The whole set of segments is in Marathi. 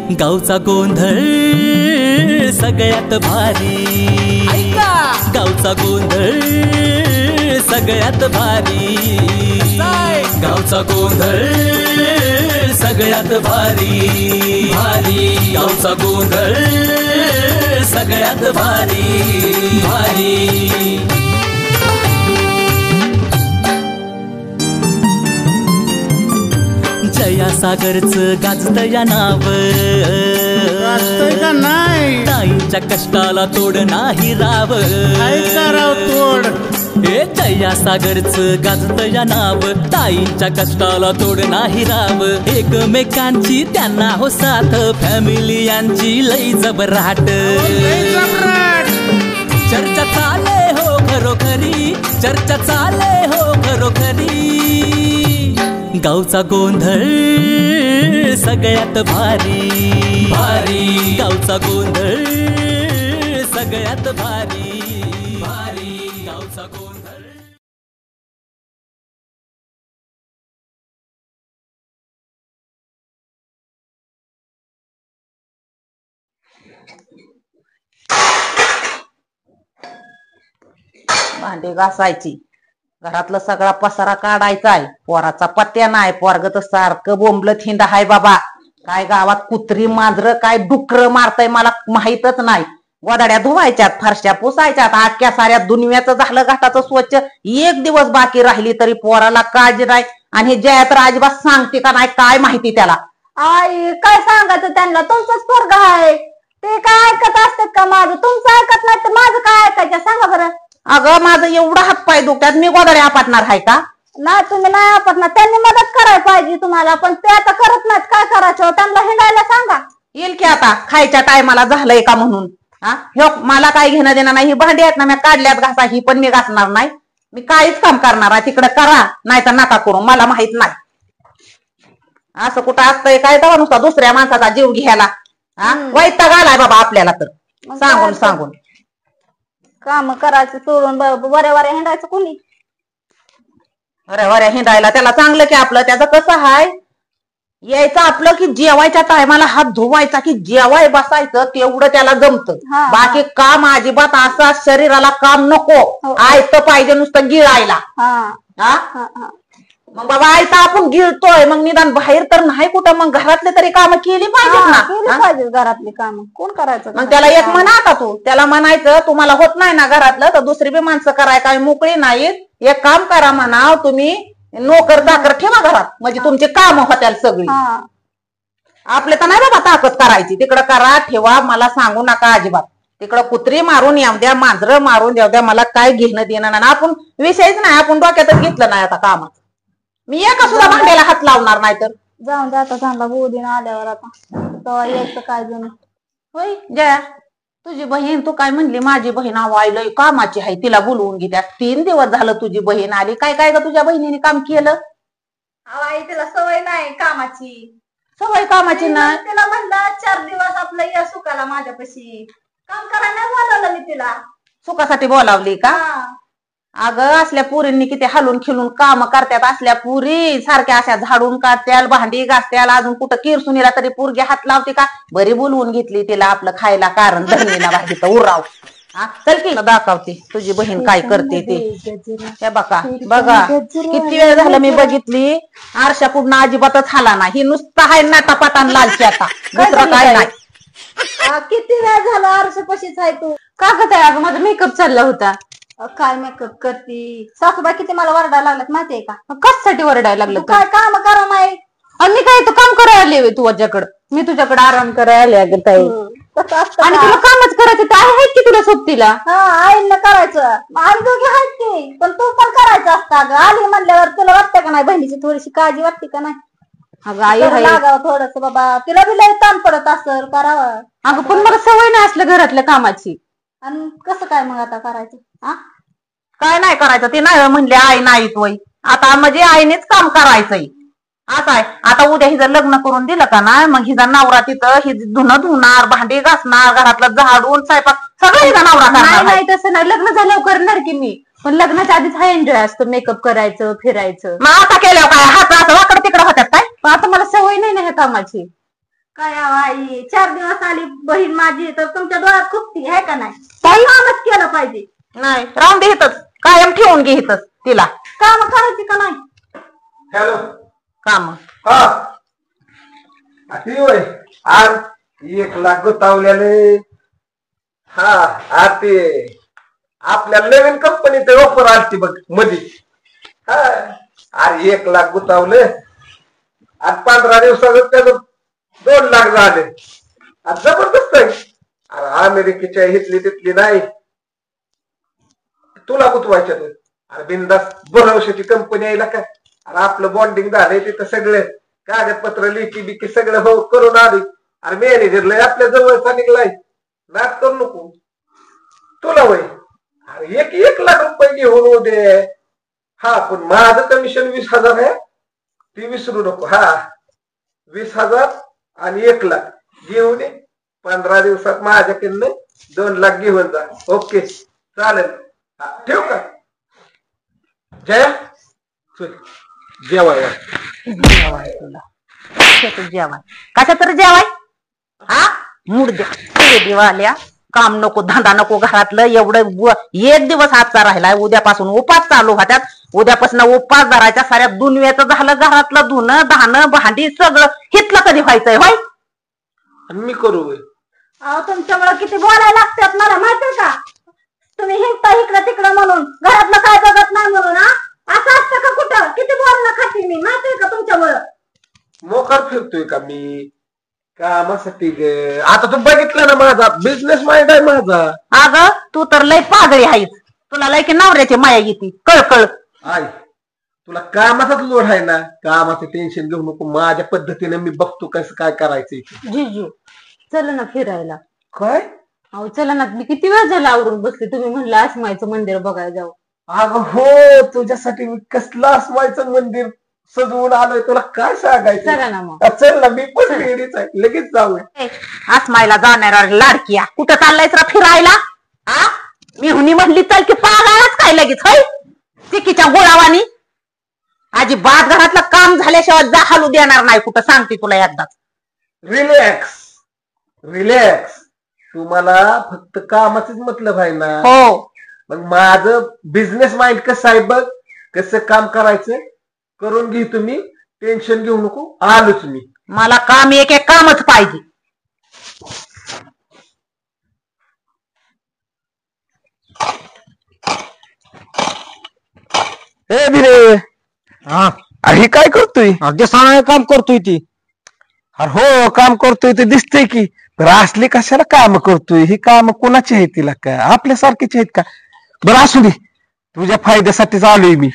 गावचा गोंधळ सगळ्यात भारी, गावचा गोंधळ सगळ्यात भारी, गावचा गोंधळ सगळ्यात भारी भारी, गावचा गोंधळ सगळ्यात भारी भारी। जया सागरचं गाजतया नाव, का नाही ताईंच्या कष्टाला तोड नाही राव, कराव तोड। हे जया सागरचं गाजतया नाव, ताईंच्या कष्टाला तोड नाही राव, एकमेकांची त्यांना हो साथ, फॅमिली यांची लई जबराट, चर्चा चाले हो खरोखरी, चर्चा चाले हो खरोखरी, गावचा गोंधळ सगळ्यात भारी भारी, गावचा गोंधळ सगळ्यात भारी भारी, गावचा गोंधळ। भांडी घासायची, घरातला सगळा पसारा काढायचा आहे, पोराचा पत्त्या नाही, पोरग तर सारखं बोंबलं थिंड हाय बाबा, काय गावात कुत्री मांजर काय डुकर मारतय मला माहितच नाही, गोदाड्या धुवायच्यात, फरशा पुसायच्यात, अख्ख्या साऱ्या दुनियाचं झालं घाटाचं स्वच्छ, एक दिवस बाकी राहिली तरी पोराला काळजी नाही, आणि हे जया तर अजिबात सांगते का नाही काय माहिती त्याला। आई काय सांगायचं त्यांना, तुमचंच पोरग आहे, ते काय ऐकत असतात का माझं, तुमचं ऐकत नाही तर माझं काय ऐकायचं सांगा बरं। अगं माझं एवढा हातपाय दुखतात, मी गोदाड्या आपटणार आहे का? नाही तुम्ही नाही आपटणार, त्यांनी मदत करायला पाहिजे तुम्हाला, पण ते आता करत नाहीत, काय करायचं त्यांना हिंडायला सांगा। येईल की आता खायच्या टायमाला झालंय का म्हणून, हा हे मला काय घेणं देणं नाही, ही भांडी आहेत ना मी काढल्यात घासा, ही पण मी घासणार नाही, मी काहीच काम करणार आहे, तिकडे करा नाही तर नका करू, मला माहित नाही। असं कुठं असतंय काय तेव्हा नुसता दुसऱ्या माणसाचा जीव घ्यायला, हा वैताग आलाय बाबा आपल्याला तर सांगून सांगून। काम करायचं सोडून बऱ्या बऱ्या हिंडायचं कोणी, अरे वऱ्या हिंडायला त्याला चांगलं की आपलं, त्याचं कसं हाय यायचं आपलं की जेवायच्या टायमाला हात धुवायचा की जेवाय बसायचं तेवढं त्याला जमतं, बाकी काम अजिबात असं शरीराला काम नको, आयतं पाहिजे नुसतं गिळायला। हा मग बाबा आयतं आपण गिळतोय, मग निदान बाहेर तर नाही कुठं, मग घरातले तरी काम केली पाहिजेत ना, केली पाहिजे घरातली काम कोण करायचं। मग त्याला एक म्हणा का तू, त्याला म्हणायचं तुम्हाला होत नाही ना घरातलं तर दुसरी बी माणसं कराय काय मोकळी नाहीत, एक काम करा म्हणा तुम्ही नोकर चाकर ठेवा घरात, म्हणजे तुमचे काम होत्याल सगळी, आपले तर नाही बाबा ताकद करायची, तिकडं करा ठेवा, मला सांगू नका अजिबात, तिकडं कुत्री मारून येऊ द्या, मांजर मारून येऊ द्या, मला काय घेणं देणं नाही, आपण विषयच नाही, आपण डोक्यातच घेतलं नाही आता कामात, मी एका सुद्धा भांड्याला हात लावणार नाही तर जाऊन द्या आता चांगला बोधीन आल्यावर आता तेव्हा यायचं काय जण। होय जया तुझी बहीण तू काय म्हणली, माझी बहीण आवायलय कामाची आहे, तिला बोलवून घेत्या, 3 दिवस झालं तुझी बहीण आली, काय काय ग तुझ्या बहिणीने काम केलं? आई तिला सवय नाही कामाची, सवय कामाची नाही, तिला म्हणलं 4 दिवस आपलं या सुखाला माझ्यापाशी काम करायला नाही बोलावलं मी तिला, सुखासाठी बोलावली का? अगं असल्या पुरींनी किती हलून खिलून काम करतात, असल्या पुरी सारख्या अशा झाडून काढत्याल, भांडी घासत्याल, अजून कुठं किरसुनीला तरी पोरगी हात लावते का? बरी बोलवून घेतली तिला आपलं खायला, कारण धरणीला भाजी तर उराव, चल की दाखवते तुझी बहीण काय करते ते बघा बघा, किती वेळ झालं मी बघितली, आरशा पुढं अजिबातच हाला नाही, ही नुसतं हाय नाटापाटान लालची आता, दुसरं काय नाही। किती वेळ झाला आरशापाशीच आहे तू? का ग ताई, अगं माझा मेकअप चालला होता। काय मेकअप करते सासूबाई, किती मला वरडायला लागलात माहितीये का? कशासाठी वरडायला लागलं? काय काम करा नाही, मी काय तू काम करायला आले तुझ्याकडं, मी तुझ्याकडे आराम करायला आले अगं ताई, आणि तुला कामच करायचं तर आहेत की तुला सोबतीला? आईला करायचं, आई दोघे आहेत की, पण तू पण करायचं असतं ग, आली म्हणल्यावर तुला वाटतं का नाही बहिणीची थोडीशी काळजी वाटते का नाही? अगं आई लागावं थोडस बाबा, तिला बी लय ताण पडत असेल, करावं। अगं पण मला सवय नाही असलं घरातल्या कामाची, आणि कसं काय मग आता करायचं? काय नाही करायचं, ती नाही म्हणले आई नाहीत वय, आता म्हणजे आईनेच काम करायचंय, असं आहे। आता उद्या हिचं लग्न करून दिलं का ना, मग हिचा नवरा तिथं हि धुणं धुणार, भांडी घासणार, घरातलं झाडून स्वयंपाक सगळं हिचा नवरा करणार। नाही तसं नाही, लग्न झाल्यावर करणार की मी, पण लग्नाच्या आधीच हा एन्जॉय असतो, मेकअप करायचं, फिरायचं। मग आता केल्यावर काय हात असं वाकड तिकडं होत्यात काय? पण आता मला सवय नाही ना ह्या कामाची, काय आई 4 दिवस आली बहीण माझी तर तुमच्या डोळ्यात खुपती आहे का नाही? कामच केलं पाहिजे. नाही राहून दे इथंच, कायम ठेवून घे इथंच तिला. काम करायची का नाही? हॅलो काम हा ती होय आज 1 लाख गुतावल्याले. हा आज ते आपल्या नवीन कंपनीत ऑफर आलती बघ मध्ये. हा अरे 1 लाख गुतावलं आज 15 दिवसात त्याचं 2 लाख झाले. आज जबरदस्त आहे. अरे अमेरिकेच्या हितली तिथली नाही तुला गुतवायच्या. अरे बिंदास भरवशाची कंपनी आहे का. अरे आपलं बॉन्डिंग झालंय तिथं सगळे कागदपत्र लेखी बिकी सगळं हो करून आली. अरे मॅनेजरला आपल्या जवळचा निघलाय. नाच करू नको तुला वय. अरे 1 लाख रुपये घेऊन होऊ दे. हा पण माझं कमिशन 20,000 आहे ती विसरू नको. हा 20,000 आणि 1 लाख घेऊन ये. 15 दिवसात माझ्याकडनं 2 लाख घेऊन जा. ओके चालेल. ठेवू का जया. चल जेवाय जेवाय कशा तरी जेवाय. हा मूड द्या दिवाल्या. काम नको धंदा नको घरातलं. एवढं 1 दिवस आजचा राहिलाय. उद्यापासून उपास चालू होत्यात. उद्यापासून उपास धरायच्या. साऱ्या दुनियेचं झालं घरातलं धुणं धाणं भांडी सगळं. हितलं कधी व्हायचंय होय. मी करू वय. अहो तुमच्यामुळे किती बोलायला लागतात मला माहितीये का. तुम्ही हिंगता इकडं तिकडं म्हणून घरातलं काय बघत नाही म्हणून. असं असतं का कुठं. किती बोलणं खाते मी माहितीये का तुमच्यामुळं. मोकार फिरतोय का मी कामासाठी ग. आता तू बघितलं ना माझा बिझनेस माइंड आहे माझा. अगं तू तर लय पागळी आहेस. तुला लय की नवऱ्याची माया येते कळकळ. आई तुला कामाचाच लोड आहे ना. कामाचं टेन्शन घेऊ नको. माझ्या पद्धतीने मी बघतो कसं काय करायचं. जिजू चल ना फिरायला. काय अहो चला ना. मी किती वेळ झाला आवरून बसले. तुम्ही म्हणलं आसमाईचं मंदिर बघायला जाऊ. अगं हो तुझ्यासाठी मी कसलं आसमाईचं मंदिर सजवून आलोय. तुला काय सांगायचं. चला ना मग. चल ना मी पण रेडीच आहे. लगेच जाऊया. आसमाईला जाणारा लाडकिया कुठं चाललायस रा फिरायला. हा मी हुनी म्हणली चल की पागाळाच काय लगेच होय. चिकीच्या गोळावानी. अजिबात घरातलं काम झाल्याशिवाय जा हालू देणार नाही कुठं. सांगते तुला एकदाच. Relax relax. तुम्हाला फक्त कामाचंच मतलब आहे ना. हो मग माझं बिझनेस माइंड कसं आहे बघ. कसं काम करायचं करून घे. तुम्ही टेन्शन घेऊ नको. आलोच मी. मला काम एक कामच पाहिजे. ए भिरे हे काय करतोय. अगदी सांगा काम करतोय ती. अरे हो काम करतोय ते दिसतंय की. असले कशाला काम करतोय. ही काम कोणाची आहेत तिला का आपल्यासारखीची आहेत का. बरं असू दे तुझ्या फायद्यासाठीच आलोय मी.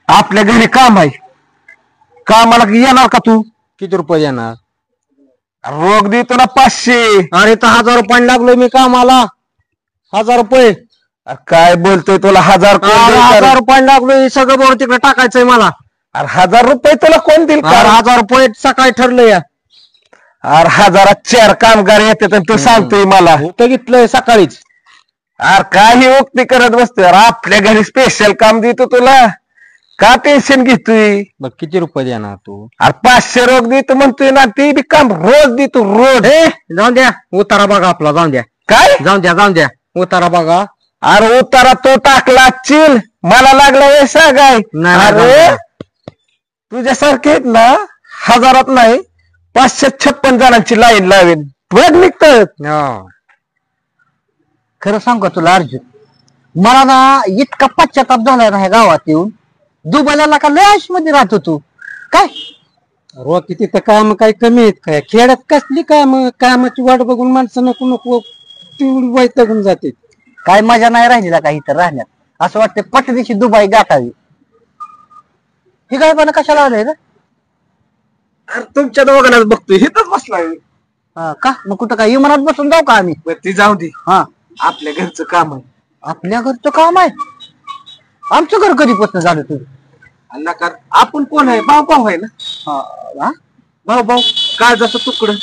आपल्या घरी काम आहे. कामाला येणार का तू. किती रुपये येणार. रोग देतो ना 500. अरे तर 1000 रुपये लागलोय मी कामाला. 1000 रुपये. अरे काय बोलतोय तुला 1000 कोण देईल? 1000 रुपये लागलोय. सगळं बरोबर तिकडे टाकायचंय मला. अरे 1000 रुपये तुला कोण देईल. 1000 रुपये सकाळी ठरलं या. अरे 1004 कामगार येतात आणि तू सांगतोय मला. होतं घेतलंय सकाळीच. अरे काही उक्ती करत बसतोय. अरे आपल्या घरी स्पेशल काम देतो तुला. का टेन्शन घेतोय. बघ किती रुपये देणार तू. अरे 500 रोग देतो म्हणतोय ना. ते बी काम रोज देतो रोज. जाऊन द्या उतारा बघा आपला. जाऊन द्या. काय जाऊन द्या उतारा बघा. अरे उतारा तो टाकला चिल. मला लागला हे सांगाय. अरे तुझ्यासारखे आहेत ना 1000 नाही 556 जणांची लाईन लावेन. बघ निघत. खरं सांग का तुला अर्जुन. मला ना इतका पश्चाताप झालाय ना ह्या गावात येऊन. दुबईला का लय आयुष मध्ये राहतो तू. काय रोज किती तर काम काही कमी आहेत काय. खेड्यात कसली कामाची वाट बघून माणसं नको नको तेवढी वैतागून जाते. काय मजा नाही राहिली का इथं राहण्यात. असं वाटतं पटदिशी दुबई गाठावी. ही काय पण कशाला आलंय ना. अरे तुमच्या दोघांनाच बघतोय. हिथंच बसलाय. का मग कुठं काय विमानात बसून जाऊ का आम्ही. ती जाऊ दे. हा आपल्या घरचं काम आहे. आपल्या घरचं काम आहे. आमचं घर कधीपासून झालं तुझं. अल्ला का आपण कोण आहे. भाऊ भाऊ आहे ना. भाऊ भाऊ काय जसं तुकडं.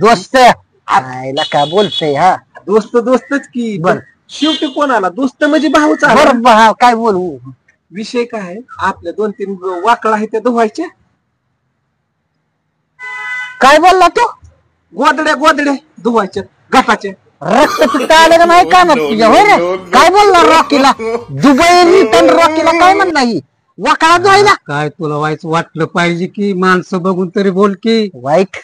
दोस्त आयला काय बोलतय. हा दोस्त दोस्तच की. बर शेवटी कोण आला. दोस्त म्हणजे भाऊच आला. बरं काय बोलू. विषय काय आहे. आपल्या 2-3 वाकळा आहे त्या धुवायच्या. काय बोलला तू. गोदड्या धुवायच्या घाटाच्या. रक्त पित्त आलं का नाही का तुझ्या होय रे? काय बोलणार रॉकीला? दुबई पण रॉकीला काय म्हणणार ही वाकडा धुवायला? काय तुला व्हायचं वाटलं पाहिजे की माणसं बघून तरी बोल की. वाईट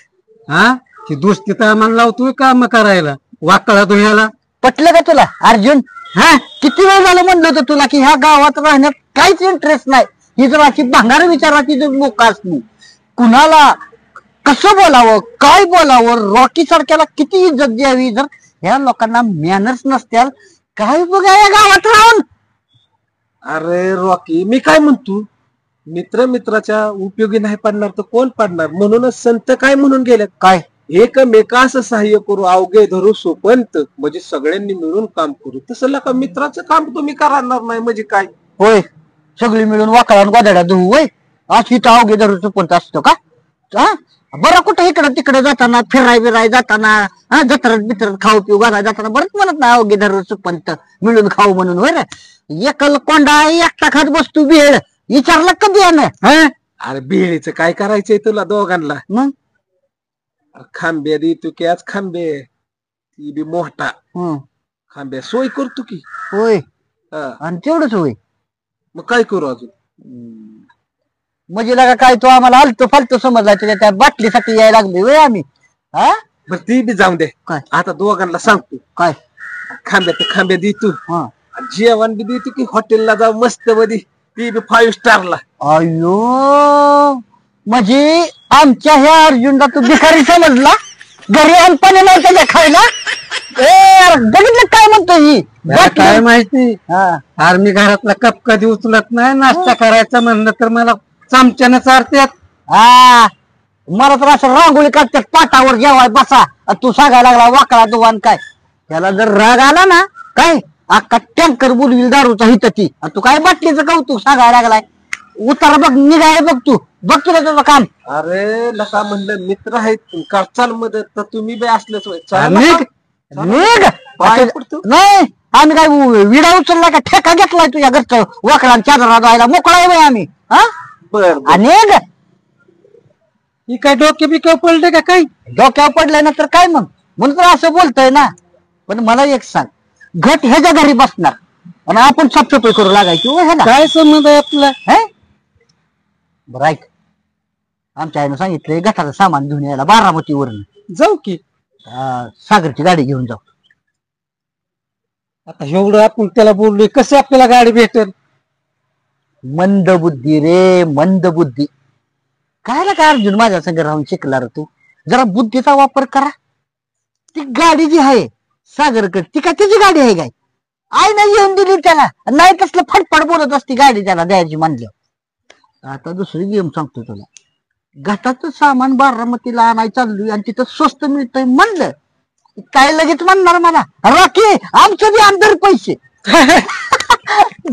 हा ती दोस्ती तर आम्हाला लावतोय काम करायला वाकडा धुयाला. पटलं का तुला अर्जुन? हा किती वेळ झालं म्हणलं होतं तुला की ह्या गावात राहण्यात काहीच इंटरेस्ट नाही. ही जर अशी भांगार विचाराची जर लोक असली कुणाला कसं बोलावं काय बोलावं रॉकी सारख्याला किती इज्जत द्यावी जर ह्या लोकांना मॅनर्स नसत्याल काय बघा या गावात राहून. अरे रॉकी मी काय म्हणतो मित्राच्या उपयोगी नाही पडणार तर कोण पडणार म्हणूनच संत काय म्हणून गेले काय एकमेकास सहाय्य करू अवघे धरू सोपंत म्हणजे सगळ्यांनी मिळून काम करू. तसं का मित्राचं काम तुम्ही करणार नाही म्हणजे काय होय सगळी मिळून वाकळा गोदड्या धुवू होय अशी तर अवघे धरून कोणतं असतो का? बरं कुठं इकडं तिकडे जाताना फिराय जाताना जत्रात बित्रात खाऊ पिऊ घालाय जाताना बरंच म्हणत नाही अवघे धरून सुपंत मिळून खाऊ म्हणून होय रे. एकल कोंडा एकटा खात बसतो भेळ विचारलं कधी यानं? अरे बिळीचं काय करायचंय तुला दोघांना? मग खांबे दे तू की आज खांबे ती बी मोठा खांबे सोय करतो की. होय हा. आणि तेवढंच होय मग काय करू अजून? म्हणजे लागा काय तो आम्हाला हलतो फालतो समजला तुझ्या त्या बाटलीसाठी यायला लागले होय आम्ही. हा बरं ती बी जाऊन दे काय आता दोघांना सांगतो काय खांबे दे तू हा जेवण बी देतो की हॉटेलला जाऊ मस्त मध्ये ती बी 5 स्टारला. अयो म्हणजे आमच्या ह्या अर्जुनला तू भिकारी समजला घरी अनपाणी नाही त्याच्या खायला. बघितलं काय म्हणतो ही काय माहिती हा आर्मी घरातला कप कधी उचलत नाही नाश्ता करायचा म्हणलं तर मला चमच्यानं चारत्यात. हा मला तर असं रांगोळी काढतात पाटावर जेवाय बसा तू सांगायला लागला वाकडा दुवान काय. त्याला जर राग आला ना काय अख्खा टँकर बोलवील दारूचा हित ती तू काय बाटलीचं कौतुक सांगायला लागलाय. उतार बघ निघाय बघ तुला तुझं काम. अरे लका म्हणलं मित्र आहेत करचाल मदत तर तुम्ही बी असलेच होय. निघ नाही आम्ही काय विडा उचलला का ठेका घेतलाय तुझ्या घरचं वाकडा चादरा जायला मोकळा आहे आम्ही. हा बरं अनेक ही काय डोके बिके पडले का काही? डोक्यावर पडलाय ना तर काय मग म्हणून तर असं बोलतोय ना. पण मला एक सांग घट ह्याच्या घरी बसणार आणि आपण साफसफाई करू लागायची हो ह्याला काय संबंध आहे आपला? बरं ऐक आमच्या आईनं सांगितलंय घटाचं सामान घेऊन यायला बारामतीवरून जाऊ की सागरची गाडी घेऊन जाऊ. आता एवढं आपण त्याला बोललोय कसं आपल्याला गाडी भेटेल? मंद बुद्धी रे मंद बुद्धी. काय काय अर्जुन माझ्या संग राहून शिकला रे तू जरा बुद्धीचा वापर करा. ती गाडी जी आहे सागरकड ती काय त्याची गाडी आहे काय? आई नाही येऊन दिली त्याला नाही तसलं फटफट बोलत असती गाडी त्याला द्यायची म्हणलं. आता दुसरी गेम सांगतो तुला घटाचं सामान बारामतीला आणाय चाललोय आणि तिथं स्वस्त मिळतंय म्हणलं काय लगेच म्हणणार मला रॉकी आमचं बी आम दर पैसे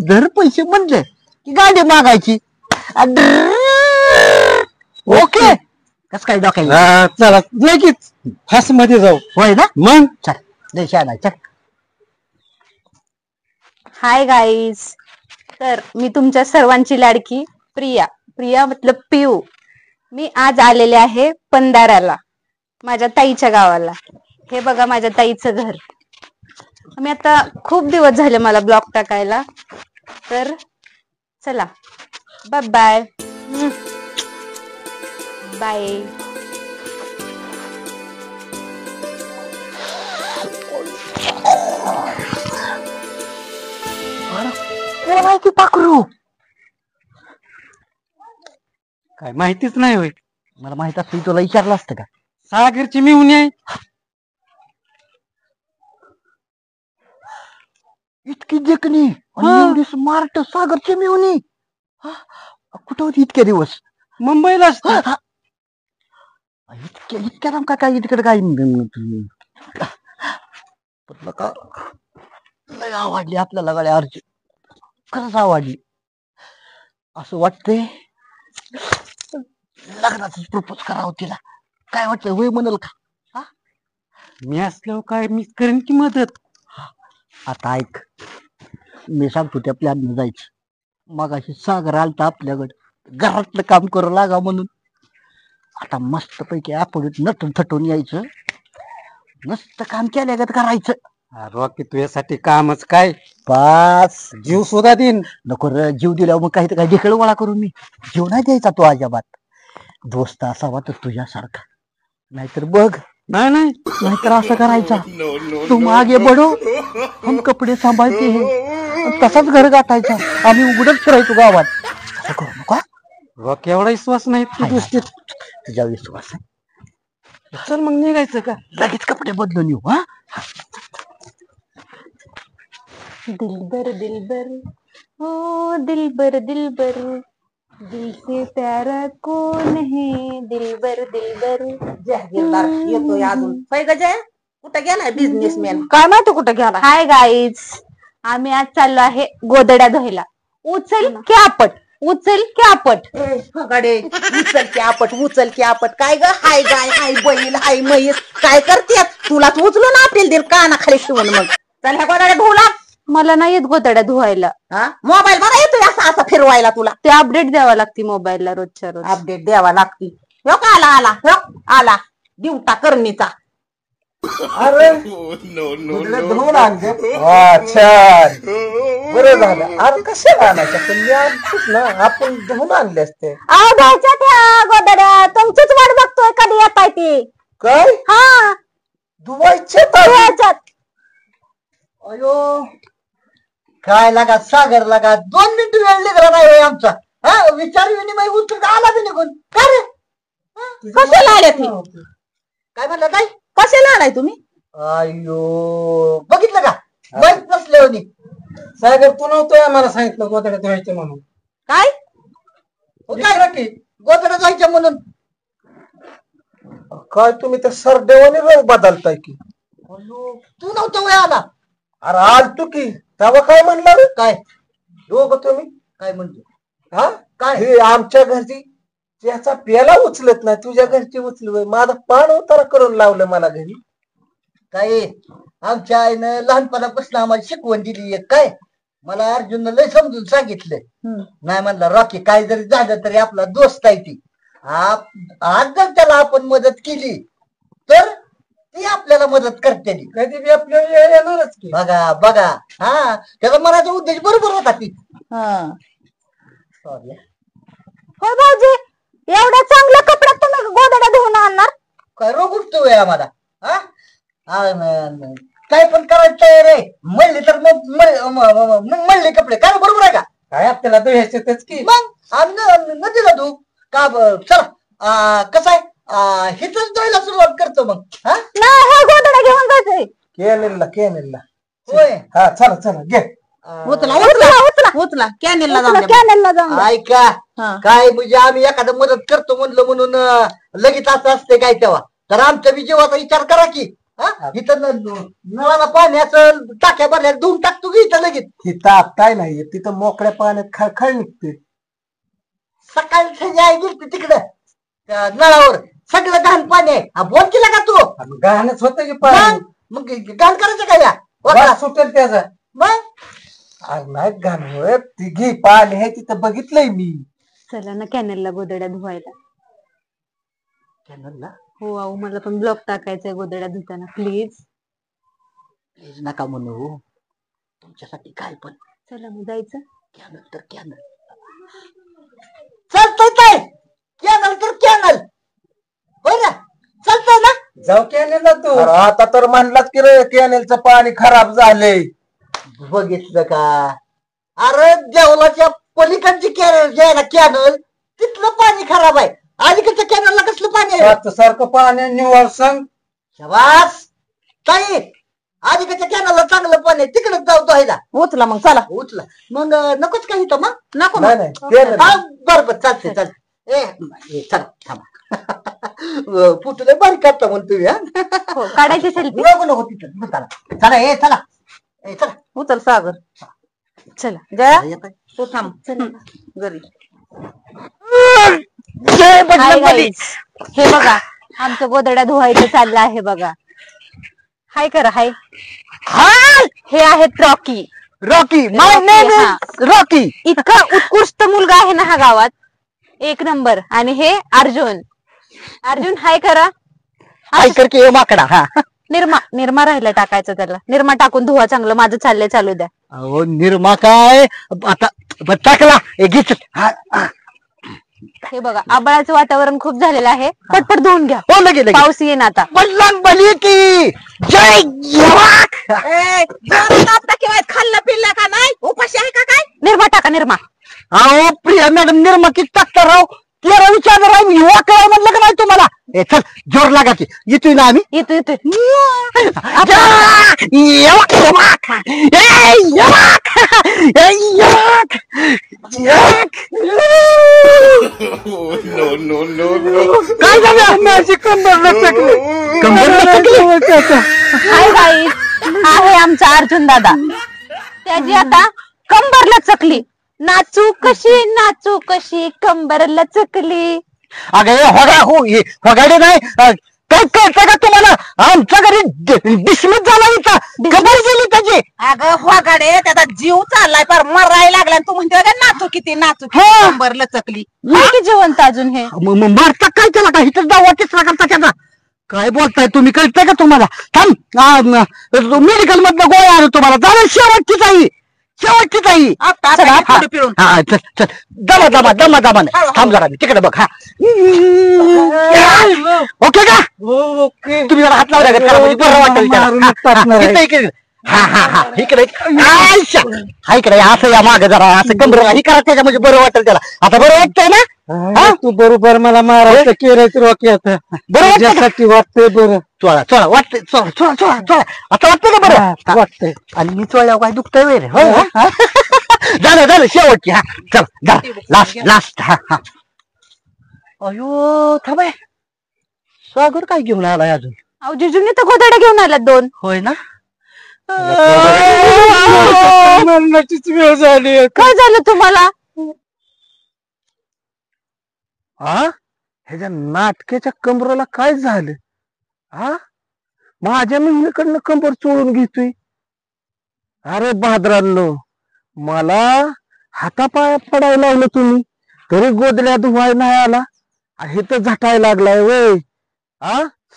दर पैसे म्हणलं की गाडी मागायची. ओके कस काय डोक्याला चला लगेच फास मध्ये जाऊ. होय ना मग चल देशा नाही चल. हाय गाईज तर मी तुमच्या सर्वांची लाडकी प्रिया मतलब पिऊ. मी आज आलेले आहे पंधाराला माझ्या ताईच्या गावाला. हे बघा माझ्या ताईचं घर. मी आता खूप दिवस झाले मला ब्लॉग टाकायला तर चला बाय बाय बाय. कोण आहे की पाखरू? काय माहितीच नाही होय. मला माहित असतं तुला विचारलं असतं का? सागरची मिळून आहे. इतकी देखणी आणि एवढी स्मार्ट सागरची मिळून कुठं होती इतक्या दिवस? मुंबईला असते. इतक्या नेमका काय तिकडे काय लय आवडली आपल्याला गाड्या अर्जुन खरंच आवडली. असं वाटतंय लग्नाच प्रपोज करावं तिला. काय वाटतंय होय म्हणल का? मी असल्यावर काय मी करेन की मदत. आता ऐक मी सांगतो त्या प्लॅन जायचं. मग अशी सागर आलता आपल्याकडे घरातलं काम करू लागा म्हणून. आता मस्त पैकी आपण नटून थटून यायचं नुसतं काम केल्यागत करायचं. रॉकी तुझ्यासाठी कामच काय, पास जीव सुद्धा देईन. नको रे, जीव दिल्यावर मग काही तर काही ढेकळ गोळा करून मी जीव नाही द्यायचा तो अजिबात. दोस्त असावा तर तुझ्यासारखा, नाहीतर बघ. नाही नाही नाहीतर असं करायचा, तुम आगे बढो हम कपडे सांभाळते हैं, तसाच घर गाठायचा, आम्ही उघडच फिरायचो गावात. असं करू नका. रॉकी एवढा विश्वास नाही तू गोष्टीत. तुझ्या विश्वास आहे. चल मग निघायचं का? लगेच कपडे बदलून येऊ. हा दिलबर दिलबर ओ दिलबर दिलबर, दिल से प्यारा कौन है दिलबर दिलबर. जहागीरदार येतोय अजून. होय ग जया, कुठं गेलाय बिझनेसमॅन? काय माहिती कुठं गेला. हाय गाईज, आम्ही आज चाललो आहे गोदड्या धुवायला. उचल की आपट, उचल की आपट. गाडे उचल की आपट, उचल की आपट. काय ग, हाय गाय, हाय बैल, हाय म्हैस, काय करते? तुलाच उचलून आपेल दिल कानाखाली ठेवून. मग चल ह्या गोदाड्या धुवला. मला नाही येत गोदड्या धुवायला. हा, मोबाईल बरा येतोय असा असा फिरवायला तुला. ते अपडेट द्यावा लागते मोबाईलला रोजच्या रोज. अपडेट द्यावा लागती. हो का, आला आला, हो आला दिवटा करणीचा. अरे धुवून आणले. छान, बरं झालं. अरे कशाला आणायच्या, पण मी आणतोच ना, आपण धुवून आणले असते. अहो घ्यायच्या त्या गोदड्या, तुमचीच वाट बघतोय कधी येताय ती. काय हा धुवायचे? घ्यायच्यात. अयो काय लागा सागर लागा, 2 मिनिट वेळ निघाला नाही होय आमचा. हा, विचार विनिमय उचलून आला बी निघून. काय रे, कशाला आल्या ती? काय म्हणलं काय? कशाला आलाय तुम्ही? अयो बघितलं का, माहित नसले होती. सागर तू नव्हतोय आम्हाला सांगितलं गोदड्या धुवायचे म्हणून. काय काय राखी गोदड्या जायच्या म्हणून. काय तुम्ही तर सरदेवाने रंग बदलताय की. तू नव्हतं वय आला. अरे आलतो की, तेव्हा काय म्हणला रे? काय दोघं तुम्ही काय म्हणतो? हा काय? हे आमच्या घरची त्याचा पेला उचलत नाही, तुझ्या घरची उचलू. माझा पान उतारा करून लावलं मला घरी. काय आमच्या आईनं लहानपणापासून आम्हाला शिकवण दिली. काय मला अर्जुननं लय समजून सांगितलं. नाही म्हणलं रॉकी, काय जरी झालं तरी आपला दोस्त आहे ती. आज जर त्याला आपण मदत केली तर ती आपल्याला मदत करते. कधी बी आपल्याला येणारच की. बघा बघा, हा त्याचा मनाचा उद्देश बरोबर होता ती. होय भाऊजी, एवढ्या चांगल्या कपड्यात तुम्ही गोदड्या धुवून आणणार? काय रोग उठतोय आम्हाला. हा काय पण करायचं रे, मळले तर मळले कपडे काय बरोबर आहे का? काय आपल्याला धुवायचे तेच की. मग आम्ही नदीला धू का. चला कसं आहे, हिथच धुवायला सुरुवात करतो मग. हा नाही, हे गोदड्या घेऊन जायचंय. केनेलला होय. हा चला चला घे. उचला उचला उचला उचला. कॅनेलला जाऊन द्या. कॅनेलला जाऊन द्या. ऐका, हा. काय म्हणजे आम्ही एखादं मदत करतो म्हणलं म्हणून लगेच असं असते काय तेव्हा. तर आमच्या बी जीवाचा विचार करा की. हा इथं नळाला पाण्याचं टाक्या भरल्या धुवून टाकतो की इथं लगेच. तिथं आपताय नाही, तिथं मोकळ्या पाण्यात खळखळ निघते. सकाळी आई गेली तिकडं त्या नळावर, सगळं घाण पाणी आहे. बोल केला का तू? गहाणच होत की पाणी. मग घाण करायचं का या वास सुटेल त्याचा. मग नाही घाण होय, ती घे पाणी आहे तिथं, बघितलंय मी. चला ना कॅनलला गोदड्या धुवायला. कॅनलला हो अहो, मला पण ब्लॉक टाकायचंय गोदड्या धुताना. प्लीज प्लीज नका म्हणू, तुमच्यासाठी काय पण. चला मग जायचं. कॅनल तर कॅनल चालतंय. कॅनल तर कॅनल होय ना, चालतंय ना. जाऊ कॅनेलला तू. अरे आता तर म्हणलात की रे कॅनेलचं पाणी खराब झालंय. बघितलं का? अरे देवलाच्या पलीकडची कॅनल तिथलं पाणी खराब आहे. अलीकडच्या कॅनलला कसलं पाणी आहे? सारखं पाणी निवळ सांग. शाबास. काही अलीकडच्या कॅनलला चांगलं पाणी आहे, तिकडे जाऊ द्यायला. उचला मग चला. उचला मग नकोच काही तर मग. नको नाही नाही कॅनेल. हा बरोबर चालते चालते. ए चला थांबा, फुटू दे बारीक करता म्हणतो मी. हो काढायची सेल्फी. नको नको तिथं चला चला. चला चला उचल सागर. चला जया येत आहे. तू थांब. चला. घरी Hi guys. हे बघा आमचं गोदड्या धुवायचं चाललं आहे बघा. हाय करा हाय. हाय हे आहेत Rocky. Rocky, my name is Rocky. इतका उत्कृष्ट मुलगा आहे ना हा गावात, एक नंबर. आणि हे अर्जुन. अर्जुन हाय करा. हाय करके माकडा. हा निरमा राहिला टाकायचं त्याला. निरमा टाकून धुवा चांगलं. माझं चाललंय चालू द्या. अहो निरमा काय आता टाकला घेत. हे बघा आबाळाचं वातावरण खूप झालेलं आहे. पटपट धुवून घ्या. हो लगे पाऊस येईन आता. बल्लान बली की जय जवाक. खाल्लं पिल्लं का नाही? उपाशी आहे का काय? निरमा टाका निरमा. अहो प्रिया मॅडम निर्मा किती टाकता राव. तेरा विचार वाकळा म्हणलं का नाही तुम्हाला. चल जोर लागा की येतोय ना आम्ही. येतो काय झालं माझी हाय गाईस, हा आहे आमचा अर्जुन दादा. त्याची आता कंबरला चकली. नाचू कशी कंबरला चकली. अगं होगाडे नाही काय कळतं का तुम्हाला. आमच्या घरी डिसमिस झाला होता. खबर गेली त्याची. अगं वागाडे त्याचा जीव चाललाय पर मरायला लागला. तू म्हणते नाचू किती कंबरला चकली. जिवंत अजून हे मारता काय त्याला काय इथं जावा तिसरा करता त्याचा. काय बोलताय तुम्ही कळतंय का तुम्हाला. थांब मेडिकल मधलं गोळ्या आणू तुम्हाला. झालं शेवटची ताई पिळून चल चल दमा थांब जरा तिकडे बघ. हा ओके का. तुम्ही जरा हात लावला बरं वाटेल. हा इकडे इकडे असं या मागे जरा असं कमर ही करा त्याच्या म्हणजे बरं वाटेल त्याला. आता बरं वाटतंय ना. तू बरोबर मला मारायचं केलंच रोकी आता. बरोबर वाटतंय. बरं चोळा वाटतंय. चोळा आता वाटतंय का बरं वाटतंय. आणि मी चोळल्यावर काय दुखतंय वेळ. हो झालं शेवटची. हा चल लास्ट. हा अयो थांबाय सागर काय घेऊन आलाय अजून. अहो जिजूने तर गोधड्या घेऊन आल्यात 2. होय ना. मरणाचीच वेळ झाली. काय झालं तुम्हाला. ह्याच्या नाटकाच्या कंबराला काय झालं. माझ्या मेहनीकडनं कंबर चोळून घेतोय. अरे बहादरांनो मला हातापाया पडायला लावलं तुम्ही तरी गोदड्या धुवाय नाही आला. हे तर झटायला लागलाय वय.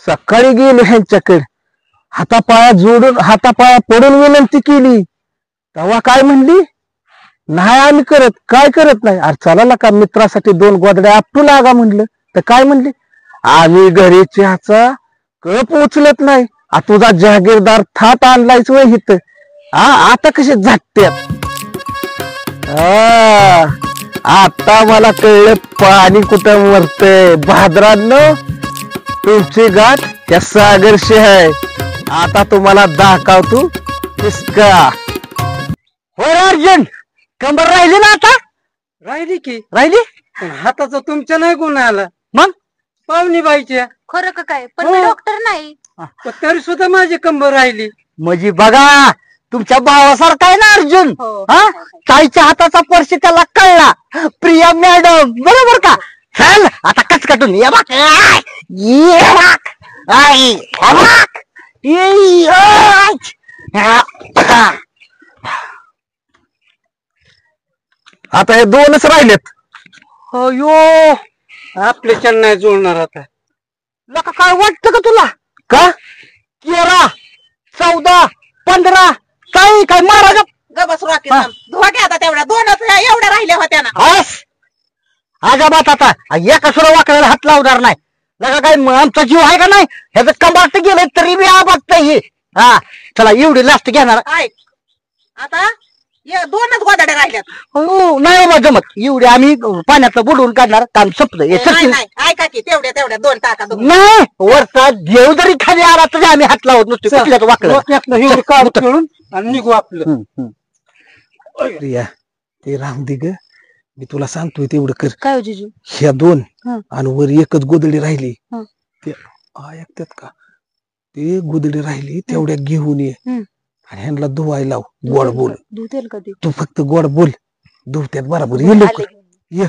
सकाळी गेलो ह्यांच्याकडे हातापाया पडून विनंती केली तेव्हा काय म्हणली नाही आम्ही काय करत नाही. अरे चला का मित्रासाठी 2 गोदड्या आपटू लागा म्हणलं तर काय म्हणली आम्ही घरी चहाचा कप उचलत नाही. तुझा जहागीरदार थाट आणलायच वय हित. आता कसे झटत्यात. आता मला कळलं पाणी कुठं मरतंय. बहादरांनो तुमची गाठ त्या सागरशी आहे. आता तुम्हाला दाखवतो किसका. होय अर्जुन कंबर राहिली ना आता. राहिली हाताचा तुमच्या नाही गुण आला. मग पाहुणी बाईच्या. खरं का काय. पण मी डॉक्टर नाही. तरी सुद्धा माझी कंबर राहिली. म्हणजे बघा तुमच्या भावासारखा आहे ना अर्जुन. ताईच्या हाताचा स्पर्श त्याला कळला. प्रिया मॅडम बरोबर का. चल आता कचकटून ये बघ. आता हे 2च राहिलेत. अयो आपल्याच्या नाही जुळणार आता. लका काय वाटतं का तुला का 13 14 15 काय महाराज गबस रॉकी धुवा घ्या आता. तेवढ्या 2च एवढ्या राहिल्या होत्या ना. अजाबात आता एका सुद्धा वाकड्याला हात लावणार नाही. लका काय आमचा जीव आहे का नाही. ह्याचं कंबाट गेलंय तरी मी आबागतय हे. चला एवढी लास्ट घेणार. आता 2च गोदड्या राहिल्यात. हो नाही बाबा जमत. एवढी आम्ही पाण्यातलं बुडवून काढणार. काम संपलं. ऐका की तेवढ्या 2 टाका. नाही वरचा देव जरी खाली आला तरी आम्ही हात लावत नसतो वाकडं. आणि निघू आपलं. प्रिया ते राम दे ग. मी तुला सांगतोय तेवढं कर. काय जिजू. ह्या 2 आणि वर एकच गोदडी राहिली. ते ऐकतात का. ते गोदडी राहिली तेवढ्या घेऊन ये आणि ह्यांना धुवायला लाव. गोड बोल. धुतेल कधी. तू फक्त गोड बोल धुवत्यात बरोबर. ये लवकर ये.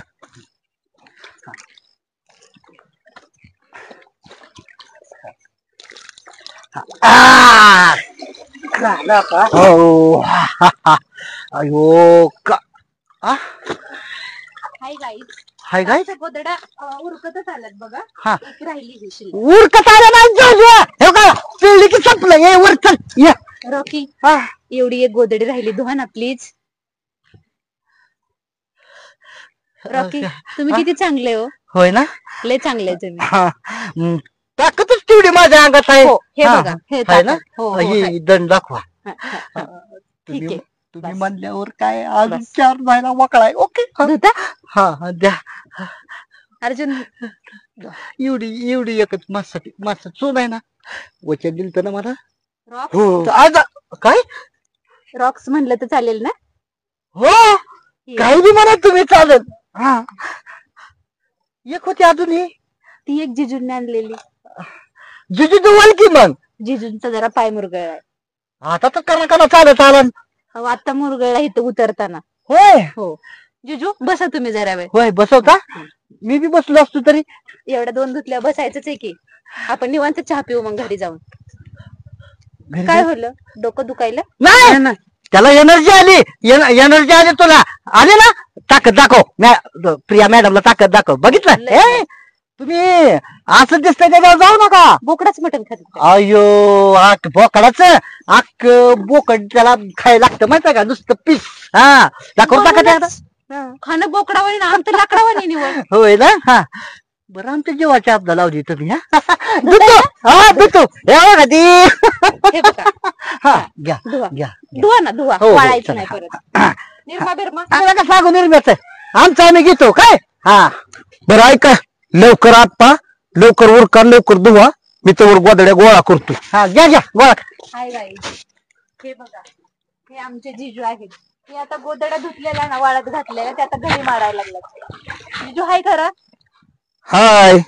अयो का हाय गाईस गोदड्या उरकतच आल्यात बघा. हा राहिली उरकत आल्या नाही. पिळली की ये वर चल ये. रॉकी हा. एवढी एक गोदडी राहिली धुवा ना प्लीज. रॉकी तुम्ही किती चांगले हो. होय ना. लय चांगले तुम्ही. हा. ताकदच तेवढी माझ्या अंगात आहे. हो हे हा. बघा हे आहे ना. ताकद. हो, हो, ही आहे. दंड दाखवा. ठीक आहे. तुम्ही बस. म्हणल्यावर काय अजून बस. 4 महिना वाकळाय. ओके. धुता हा द्या. अर्जुन. एवढी एकच माझ्यासाठी चून आहे ना. वचन दिलं ना मला. रॉक्स हो आज काय रॉक्स म्हणलं तर चालेल ना. हो काही बी म्हणा तुम्ही चालेल. हा एक होती अजून ही ती एक जिजूंनी आणलेली. जिजू दुवाल की मग. जिजूंचा जरा पाय मुरगळलाय. आता तर कना चालत आलं. अहो, आता मुरगळला इथं उतरताना. होय हो जिजू बसा तुम्ही जरा वेळ. होय बसवता. मी बी बसलो असतो तरी. एवढ्या 2 धुतल्या बसायचंच आहे की. आपण निवांत चहा पिऊ मग घरी जाऊन. घरी काय जाऊ? होलं डोकं दुखायला. नाही त्याला एनर्जी आली तुला आली ना. ताकद दाखव प्रिया मॅडमला ताकद दाखव. बघितलं लय. तुम्ही असं दिसतंय त्याच्यावर जाऊ नका. बोकडाच मटण खात. अयो बोकडाच बोकड त्याला खायला लागतं माहितीये का. नुसतं पीस. हा दाखव ताकद. खाणं बोकडावानी ना आमचं लाकडावानी निवड. होय ना. हा बरं आमच्या जीवाची आपदा लावली तुम्ही. दुतो हे बघा हा घ्या धुवा घ्या धुवा ना धुवा. हो, हो, वाळायचं चला. नाही परत. निरमा बिरमा. का सांगू निर्म्याच आमचं आम्ही घेतो काय. हा बरं ऐका लवकर आत्ता लवकर उरका लवकर धुवा. मी तर गोदड्या गोळा करतो. हा घ्या गोळा. हाय बाई हे बघा हे आमचे जिजू आहेत. हे आता गोदड्या धुतलेल्या ना वाळत घातलेल्या ते आता घरी मारायला लागल्या. जिजू हाय खरं. हाय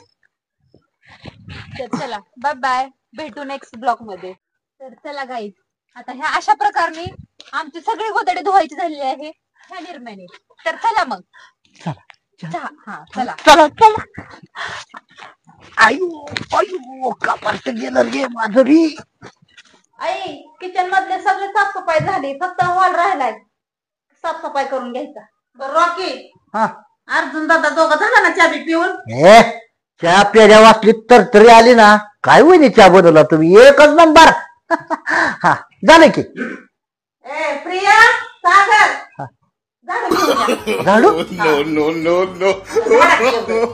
तर चला बाय बाय. भेटू नेक्स्ट ब्लॉग मध्ये. तर चला गाईज आता ह्या अशा प्रकारे आमची सगळी गोदडे धुवायची झालेली आहे ह्या निर्म्याने. तर चला मग चहा. हा चला चला आयु कापारत गेलं गे माधुरी. आई किचन मधले सगळे साफसफाई झाली फक्त हॉल राहिलाय साफसफाई करून घ्यायचा. बरं रॉकी हा अर्जुन दादा दोघं झाला ना चहा पिऊन. हे चहा प्यायला वाचली तर तरी आली ना. काय होईल चहा बनवला तुम्ही एकच नंबर. हा झालं की. ए प्रिया सागर झाडू घेऊन या. झाडू नो झाडा घेऊन.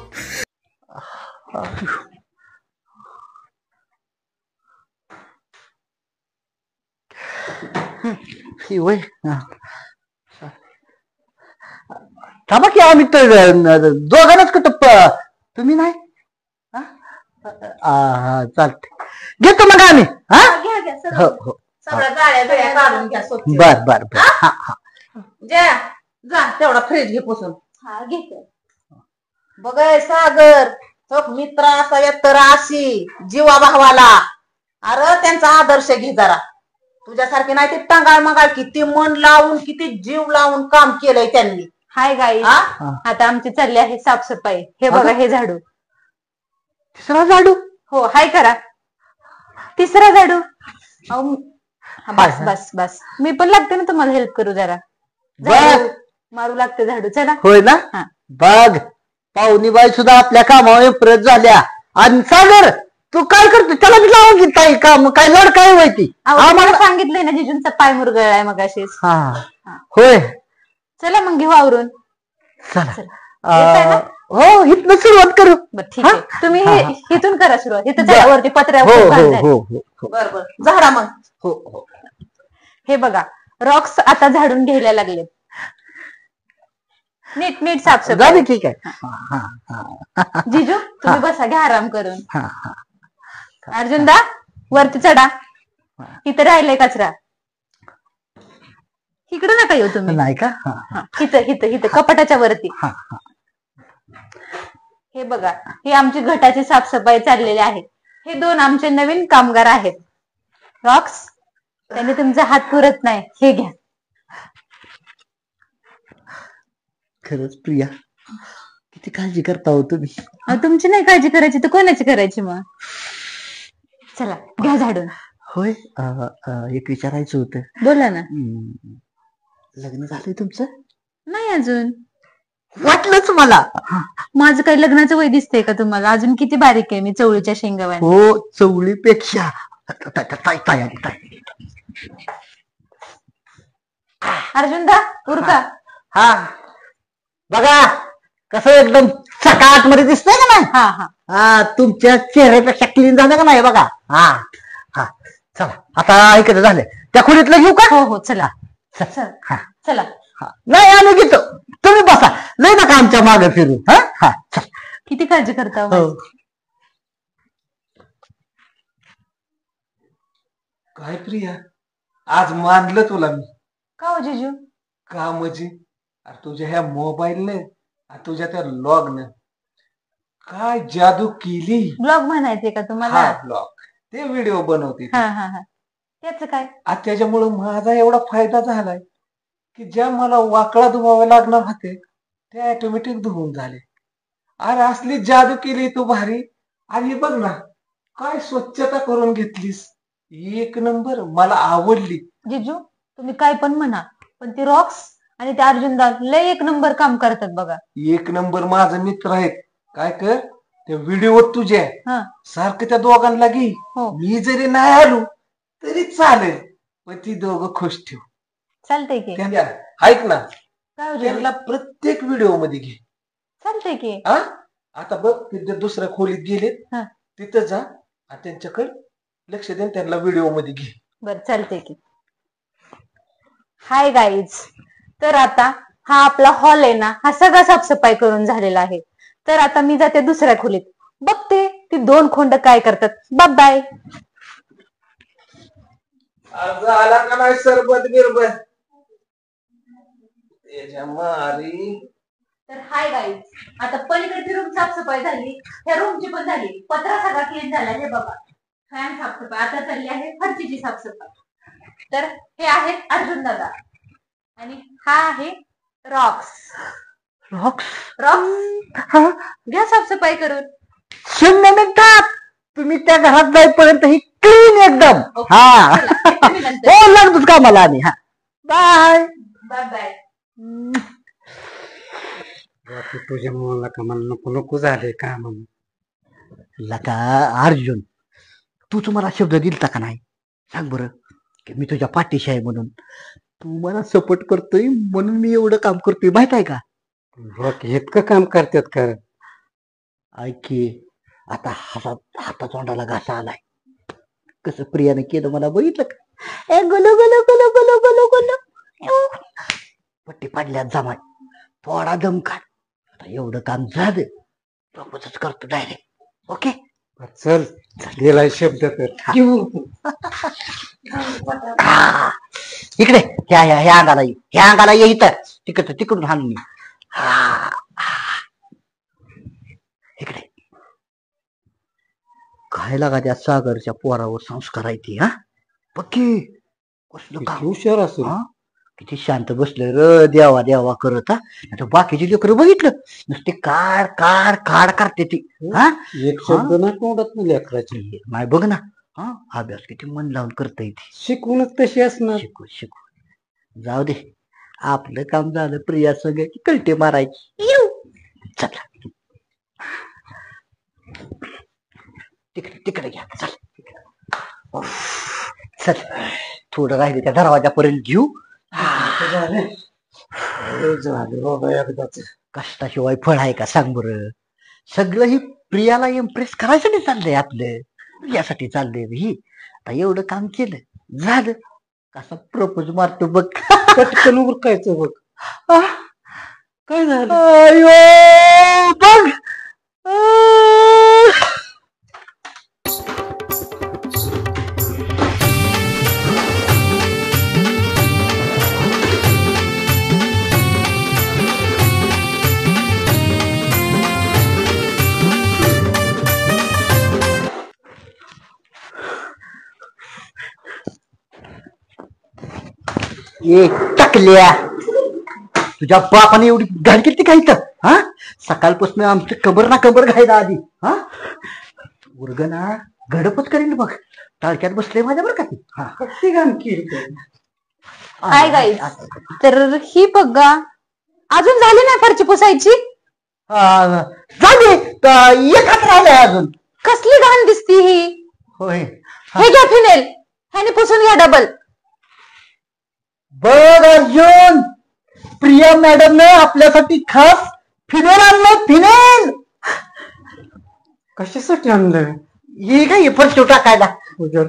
ही वय थांबा की आम्ही तर दोघांनाच कुठं तुम्ही नाही. हा चालते घेतो मग आम्ही. हा घ्या घ्या हो सगळं हो सगळ्या गाड्या बिड्या काढून घ्या स्वच्छ. बर हा जा तेवढा फ्रीज घे पुसून. हा घेतो. बघ सागर तो मित्र असाव्यात तर अशी जीवा भावाला. अरे त्यांचा आदर्श घे जरा. तुझ्यासारखे नाही ते टांगाळ मागाळ किती मन लावून किती जीव लावून काम केलंय त्यांनी. हाय गाई हा? आता आमची चालली आहे साफसफाई. हे बघा हे झाडू. तिसरा झाडू. हो हाय करा. तिसरा झाडू. अहो, हा, बस बस बस मी पण लागते ना तुम्हाला हेल्प करू जरा. झाडू मारू लागते झाडू. चला होय ना. हा. बघ पाहुणीबाई सुद्धा आपल्या कामावर इम्प्रेस झाल्या. आणि सागर तू काय करतो त्याला बी लावून घेत काही काम काय लढ काय माहिती. आम्हाला सांगितलंय ना जिजूंचा पाय मुरगळलाय मग असेच. हा होय चला मग घेऊ आवरून. चला येताय ना? हो इथनं सुरुवात करू. बरं ठीक आहे. तुम्ही इथून करा सुरुवात. इथं बरं. वरती पत्र्या हो खूप घाण हो झाली. हो हो बर बर झाडा मग. हो हो हे बघा रॉक्स आता झाडून घ्यायला लागले. नीट नीट साफसफाई. झाली ठीक आहे. हा हा जिजू तुम्ही बसा घ्या आराम करून. हा हा अर्जुन दा वरती चढा. इथं राहिलंय कचरा. इकडे नका येऊ तुम्ही. नाही का. हा हा, इथं इथं इथं कपाटाच्या वरती. हा हा हे बघा ही आमची घटाची साफसफाई चाललेली आहे. हे 2 आमचे नवीन कामगार आहेत. रॉक्स त्यांनी तुमचा हात पुरत नाही. हे घ्या. खरंच प्रिया किती काळजी करता हो तुम्ही. तुमची नाही काळजी करायची तर कोणाची करायची मग. चला घ्या झाडून. होय एक विचारायचं होतं. बोला ना. लग्न झालंय तुमचं. नाही अजून. वाटलंच मला. माझं काही लग्नाचं वय दिसतंय का तुम्हाला. अजून किती बारीक आहे मी चवळीच्या शेंगावानी. हो चवळीपेक्षा ताई आली, ताई. अर्जुन दा उरका. हा बघा कसं एकदम सकाळ मध्ये दिसतंय का नाही. हा हा हा तुमच्या चेहऱ्यापेक्षा क्लीन झालं का नाही बघा. हा हा चला आता इकडे झालं त्या खोलीतलं घेऊ का. हो हो चला हा चला. नाही आम्ही घेतो तुम्ही बसा नाही नका आमच्या मागे फिरू. हा हा चल. किती काळजी करता हो. हो. काय प्रिया आज मानलं तुला मी. का हो जिजू. का म्हणजे अरे तुझ्या ह्या मोबाईलने तुझ्या त्या लॉगने काय जादू केली. ब्लॉग म्हणायचे का तुम्हाला. हा ब्लॉग ते व्हिडिओ बनवते ती. हा हा हा त्याच काय. आज त्याच्यामुळं माझा एवढा फायदा झालाय की ज्या मला वाकळा धुवावे लागणार होते ते ऑटोमॅटिक धुवून झाले. अरे असली जादू केली तू भारी. आणि बघ ना काय स्वच्छता करून घेतलीस. एक नंबर मला आवडली. जिजू तुम्ही काय पण म्हणा पण ती रॉक्स आणि ते अर्जुनदा लय एक नंबर काम करतात बघा. एक नंबर माझा मित्र आहेत. काय कर त्या व्हिडिओ तुझ्या हा सारखं त्या दोघांना घे. हो मी जरी नाही आलो तरी चालेल पण ती दोघं खुश ठेव. चालतंय की. त्यांना ऐक ना काय हो जिजू? त्यांना प्रत्येक व्हिडिओ मध्ये घे. चालतंय की. हा आता बघ ते दुसऱ्या खोलीत गेलेत हा. तिथं जा आणि त्यांच्याकडे लक्ष देऊन त्यांना व्हिडिओ मध्ये घे. बर चालतंय की. हाय गाईज तर आता हा आपला हॉल आहे ना हा सगळा साफसफाई करून झालेला आहे. तर आता मी जाते दुसऱ्या खोलीत बघते ती दोन खोंड काय करतात. Bye bye. आला का नाही सरबत बिरबत त्याच्या मारी. तर हाय गाईज आता पलीकडची रूम साफसफाई झाली. ह्या रूमची पण झाली. पत्रा सगळा क्लीन झाला. हे बघा फॅन साफसफाई आता चालली आहे फरशीची साफसफाई. तर हे आहेत अर्जुन दादा आणि हा आहे रॉक्स. रॉक्स रॉक्स घ्या साफसफाई करून. 0 मिनिटात तुम्ही त्या घरात जाईपर्यंत ही क्लीन एकदम. हा हो लागतोच कामाला आम्ही. हा बाय बाय बाय. तुझ्या मुलाला का मला नको नको झाले का म्हणून. लका अर्जुन तू तुम्हाला शब्द दिलता का नाही सांग बरं की मी तुझ्या पाठीशी आहे म्हणून. तू मला सपोर्ट करतोय म्हणून मी एवढं काम करतोय माहित आहे का. इतकं काम करतात का. ऐक की आता हाता तोंडाला घासा आलाय. कसं प्रियाने केलं मला बघितलं का. ए गुलू गुलू गुलू गुलू गुलू गुलू पट्टी पाडल्यात जमाय थोडा दम काढ. आता एवढं काम झालं प्रपोजच करतो डायरेक्ट. ओके चल गेलाय शब्द तर. इकडे ह्या अंगाला ये इथं तिकडून हाणून ये. इकडे काय लागा त्या सागरच्या पोरावर संस्कार आहे ती. हा पक्की कसलं काम हुशार असेल. हा किती शांत बसलं र देवा देवा करत. हा आता बाकीची लेकर बघितलं नुसते काढ काढ काढ करते ती. हा एक शब्द नाही तोंडात ना लेकराची. नाही बघ ना. हा अभ्यास किती मन लावून करता येते. शिकवूनच तशी असणार. शिकू जाऊ दे आपलं काम झालं. प्रिया सगळं की कलटे मारायची. चला तिकडे घ्या. चल चल थोडं राहिले त्या दरवाजापर्यंत घेऊ. झालं बाबा एकदाच. कष्टाशिवाय फळ आहे का सांग बरं. सगळं ही प्रियाला इम्प्रेस करायसाठी चाललंय आपलं. प्रियासाठी चाललंय ही. आता एवढं काम केलं झालं कसा प्रपोज मारतो बघ. पटकन उरकायचं बघ. काय झालं. अयो बघ ये टाकल्या तुझ्या बापाने एवढी घाण केली काय इथं. हा सकाळपासून आमचं कबर ना कबर घायला आधी. हा उर्गना गडपच करीन बघ. टाळक्यात बसले माझ्या बरं का ती. हा किती घाण केली. हाय गाईज तर ही बघा अजून झाली नाही फरची पुसायची. झाले एक हात राहिलाय अजून. कसली घाण दिसती ही. होय हे घ्या फिनेल, ह्याने पुसून घ्या डबल. बघ अर्जुन, प्रिया मॅडमने आपल्यासाठी खास फिनेल आणलं. फिनेल कशासाठी आणलं? ही काय फरची टाकायला तुझ्या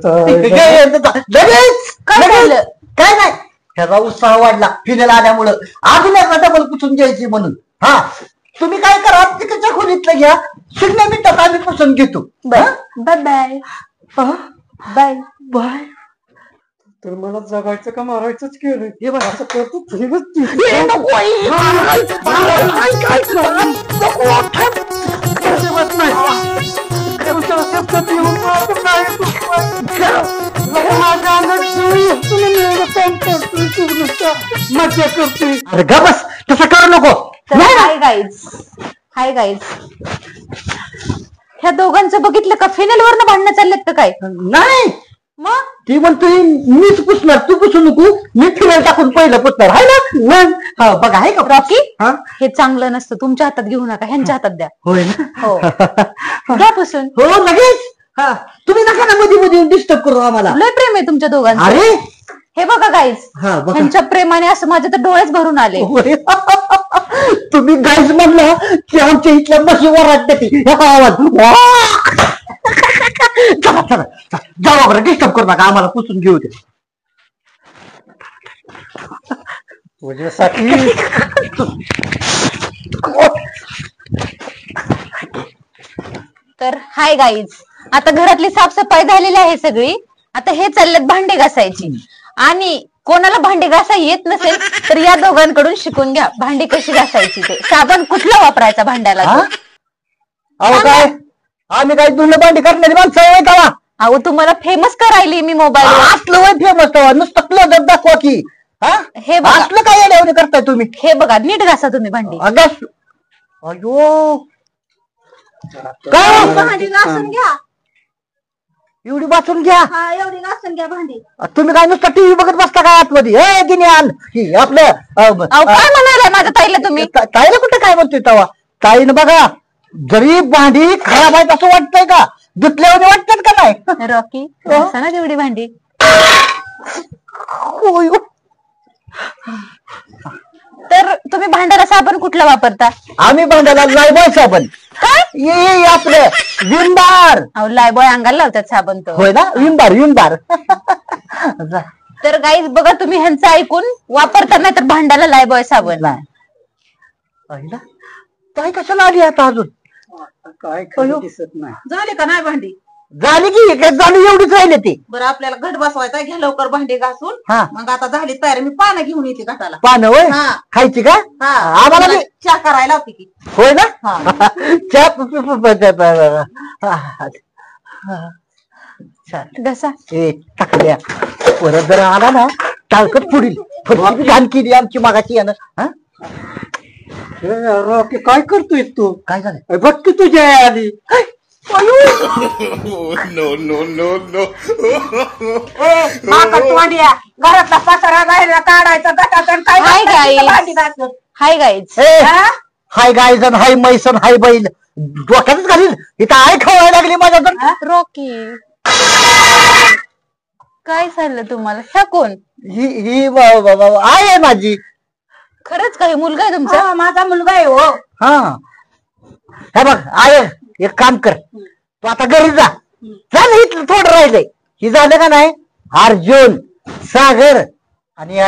लगेच. काय झालं? काय नाही, त्याचा उत्साह वाढला फिनेल आल्यामुळं. अजून एकदा डबल पुसून घ्यायची म्हणून. हा तुम्ही काय करा, तिकडच्या खोलीतलं घ्या, 0 मिनिटात आम्ही पुसून घेतो. Bye bye bye bye. तर मला जगायचं का मारायचंच केलं. हे बघ असं करतो तुझीच ती. मजा करते. अरे गा बस, तसं करू नको. तर हाय गाईज, ह्या दोघांचं बघितलं का, फिनेल वरनं भांडणं चाललेत का काय? नाही, मग ती म्हणतोय मीच पुसणार, तू पुसू नको, मी फिनेल टाकून पहिलं पुसणार आहे ना. मग हा बघा, आहे का रॉकी, हा हे चांगलं नसतं, तुमच्या हातात घेऊ नका, ह्यांच्या हातात द्या. होय ना. हो द्या पुसून. हो लगेच. हा तुम्ही नका ना मध्ये मध्ये डिस्टर्ब करू आम्हाला. लय प्रेम आहे तुमच्या दोघांचं. अरे हे बघा गाईज, हा बघा. ह्यांच्या प्रेमाने असं माझे तर डोळेच भरून आले. होय. तुम्ही गाईज म्हणला की आमच्या इथल्या म्हशी वराडते ती आवाज. चला चला जावा बरं, डिस्टर्ब करू नका आम्हाला, पुसून घेऊ दे. तुझ्यासाठी तर हाय गाईज, आता घरातली साफसफाई झालेली आहे सगळी. आता हे चाललेत भांडे घासायची. आणि कोणाला भांडे घासा येत नसेल तर या दोघांकडून शिकून घ्या भांडी कशी घासायची ते. साबण कुठला वापरायचा भांड्याला? अहो काय, आम्ही काय धुणं भांडी करणारी माणसं आहे का? अहो तुम्हाला फेमस करायली मी मोबाईल. असलं वय फेमस तेव्हा नुसतं क्लोजअप दाखवा की. हे बघा, असलं काय येण्यावर करताय तुम्ही? हे बघा, नीट घासा तुम्ही भांडी. अयो काय भांडी घासून घ्या. एवढी वाचून घ्या. हा एवढी घासून घ्या भांडी. तुम्ही काय नुसतं टीव्ही बघत बसता काय आतमध्ये? हे गिन्यान ही आपलं अहो काय म्हणालाय माझ्या ताईला तुम्ही? ताईला कुठं काय म्हणतोय तेव्हा? ताईनं बघा, जरी भांडी खराब आहेत असं वाटतंय का, धुतल्यावर वाटतात का नाही? रॉकी घासा ना तेवढी भांडी. तर तुम्ही भांड्याला साबण कुठला वापरता? आम्ही भांड्याला लायबॉय साबण. काय? ये आपलं विमबार. अहो लायबॉय अंगाला लावतात साबण तर. होय ना, विमबार. तर गाईज बघा, तुम्ही ह्यांचं ऐकून वापरता, नाही तर भांड्याला लायबॉय साबण. नाही ताई कशाला आली आता अजून? काय खरं दिसत नाही. झाली का नाही भांडी? झाली की झाली, एवढीच राहिले ती. बरं आपल्याला घट बसवायचा, घ्या लवकर भांडी घासून. हा मग आता झाली तयारी, मी पानं घेऊन येते घाटाला. पानं होय, हा. खायची का? हा आम्हाला मला चहा करायला होती की. होय ना. घसा. टाकल्या परत जर आला ना टाळकट पुढील घाण केली आमची मागाची यानं. रॉकी काय करतोय तू? काय झालं? बघ की तुझ्या आली. घरातला पसारा बाहेर काढायचा गटातून काय हाय घासायची guys. भांडी घासून. Hi guys. हाय गायजन, हाय मैसन, हाय बैल. डोक्यातच घालील इथं. आय खवायला लागली माझ्या. रॉकी काय झालं तुम्हाला? ह्या कोण? ही आहे माझी. खरंच काही मुलगा आहे तुमचा? हा, माझा मुलगा आहे हो. हा हे बघ आहे, एक काम कर, तू आता घरी जा. झालं इथलं थोडं राहिलंय, ही झालं का नाही? अर्जुन, सागर आणि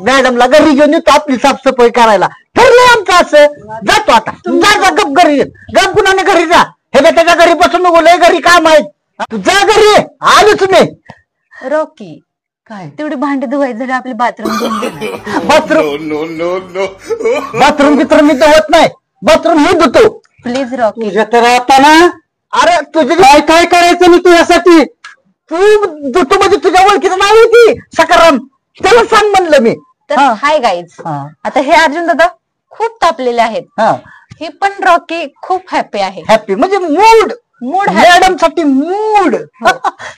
मॅडमला घरी घेऊन येतो आपली साफसफाई करायला. ठरलंय आमचं असं. जातो आता. जा गप घरी, गप गुणाने घरी जा. हे त्याच्या घरी बसून नको, लय घरी काम आहेत. तू जा घरी, आलो तुम्ही. रॉकी काय तेवढी भांडी धुवायची झाली, आपली बाथरूम घेऊन गेला. बाथरूम बिथरूम मी धुवत नाही, बाथरूम मी धुतो. Please Rocky. तुझ्या तर आता ना, अरे तुझे काय काय करायचं मी तुझ्यासाठी? तू धुतो म्हणजे तुझ्या ओळखीचं नाही होती सकाराम, त्याला सांग म्हणलं मी. तर हाय गाईज, आता हे अर्जुन दादा खूप तापलेले आहेत. हे पण रॉकी खूप हॅपी आहे. हॅपी म्हणजे मूड मॅडम साठी मूड.